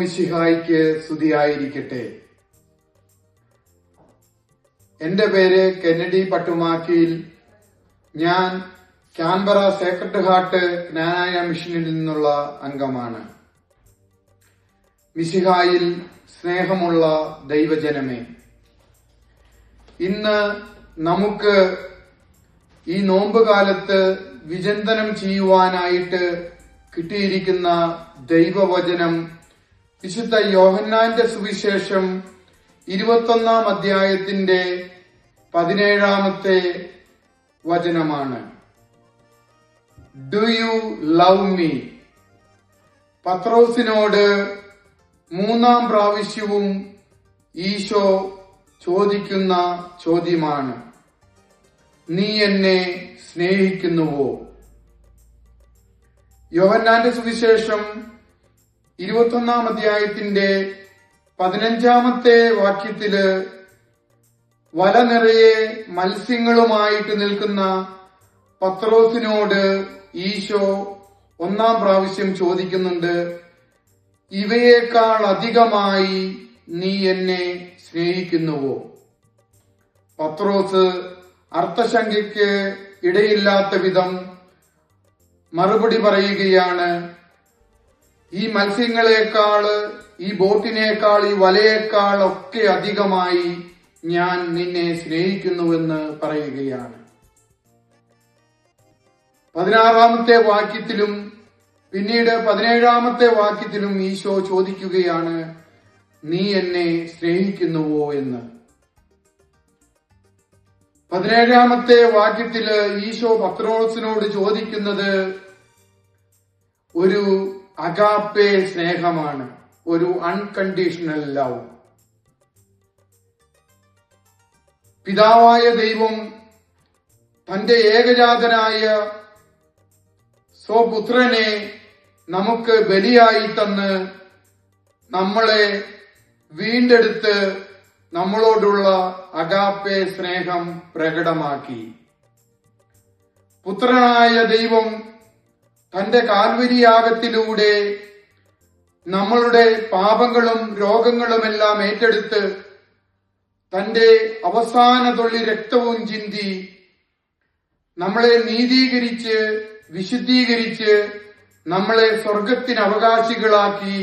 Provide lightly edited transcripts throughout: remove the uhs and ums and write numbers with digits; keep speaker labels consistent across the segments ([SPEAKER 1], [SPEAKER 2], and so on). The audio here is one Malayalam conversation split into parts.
[SPEAKER 1] മിശിഹായ്ക്ക് സ്തുതിയായിരിക്കട്ടെ. എന്റെ പേര് കെന്നഡി പട്ടുമാക്കിയിൽ. ഞാൻ കാൻബറ സേക്രഡ് ഹാർട്ട് ജ്ഞാനായ മിഷനിൽ നിന്നുള്ള അംഗമാണ്. മിശിഹായിൽ സ്നേഹമുള്ള ദൈവജനമേ, ഇന്ന് നമുക്ക് ഈ നോമ്പുകാലത്ത് വിചിന്തനം ചെയ്യുവാനായിട്ട് കിട്ടിയിരിക്കുന്ന ദൈവവചനം വിശുദ്ധ യോഹന്നാന്റെ സുവിശേഷം 21 അധ്യായത്തിന്റെ 17 വചനമാണ്. Do you love me? പത്രോസിനോട് 3 പ്രാവശ്യവും ഈശോ ചോദിക്കുന്ന ചോദ്യമാണ്, നീ എന്നെ സ്നേഹിക്കുന്നുവോ? യോഹന്നാന്റെ സുവിശേഷം 21 അധ്യായത്തിന്റെ 15 വാക്യത്തില് വല നിറയെ മത്സ്യങ്ങളുമായിട്ട് നിൽക്കുന്ന പത്രോസിനോട് ഈശോ 1 പ്രാവശ്യം ചോദിക്കുന്നുണ്ട്, ഇവയേക്കാൾ അധികമായി നീ എന്നെ സ്നേഹിക്കുന്നുവോ? പത്രോസ് അർത്ഥശങ്കയ്ക്ക് ഇടയില്ലാത്ത വിധം മറുപടി പറയുകയാണ്, ഈ മത്സ്യങ്ങളെക്കാൾ, ഈ ബോട്ടിനേക്കാൾ, ഈ വലയേക്കാൾ ഒക്കെ അധികമായി ഞാൻ നിന്നെ സ്നേഹിക്കുന്നുവെന്ന് പറയുകയാണ്. 16 വാക്യത്തിലും പിന്നീട് 17 വാക്യത്തിലും ഈശോ ചോദിക്കുകയാണ്, നീ എന്നെ സ്നേഹിക്കുന്നുവോ എന്ന്. 17 വാക്യത്തില് ഈശോ പത്രോസിനോട് ചോദിക്കുന്നത് ഒരു അഗാപ്പേ സ്നേഹമാണ്, ഒരു അൺകണ്ടീഷണൽ ലവ്. പിതാവായ ദൈവം തന്റെ ഏകജാതനായ സ്വപുത്രനെ നമുക്ക് ബലിയായി തന്ന് നമ്മളെ വീണ്ടെടുത്ത് നമ്മളോടുള്ള അഗാപ്പേ സ്നേഹം പ്രകടമാക്കി. പുത്രനായ ദൈവം തന്റെ കാൽവരിയാഗത്തിലൂടെ നമ്മളുടെ പാപങ്ങളും രോഗങ്ങളുമെല്ലാം ഏറ്റെടുത്ത് തന്റെ അവസാന തുള്ളി രക്തവും ചിന്തി നമ്മളെ നീതീകരിച്ച് വിശുദ്ധീകരിച്ച് നമ്മളെ സ്വർഗത്തിന് അവകാശികളാക്കി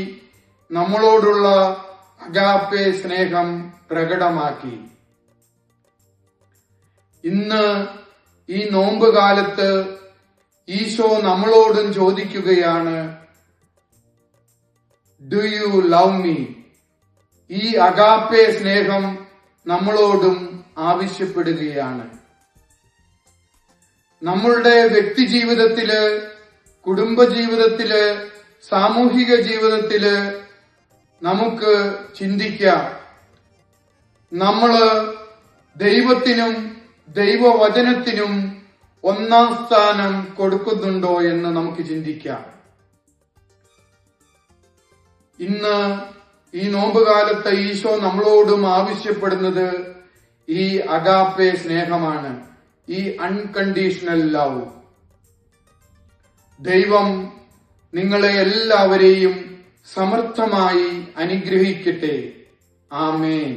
[SPEAKER 1] നമ്മളോടുള്ള അഗാപ്പേ സ്നേഹം പ്രകടമാക്കി. ഇന്ന് ഈ നോമ്പ് കാലത്ത് ഈശോ നമ്മളോടും ചോദിക്കുകയാണ്, ഡു യു ലവ് മീ? ഈ അഗാപ്പേ സ്നേഹം നമ്മളോടും ആവശ്യപ്പെടുകയാണ്. നമ്മളുടെ വ്യക്തി ജീവിതത്തില്, കുടുംബജീവിതത്തില്, സാമൂഹിക ജീവിതത്തില് നമുക്ക് ചിന്തിക്കാം, നമ്മള് ദൈവത്തിനും ദൈവവചനത്തിനും 1 സ്ഥാനം കൊടുക്കുന്നുണ്ടോ എന്ന് നമുക്ക് ചിന്തിക്കാം. ഇന്ന് ഈ നോമ്പുകാലത്ത് ഈശോ നമ്മളോടും ആവശ്യപ്പെടുന്നത് ഈ അഗാപ്പേ സ്നേഹമാണ്, ഈ അൺകണ്ടീഷണൽ ലവ്. ദൈവം നിങ്ങളെ എല്ലാവരെയും സമർത്ഥമായി അനുഗ്രഹിക്കട്ടെ. ആമേൻ.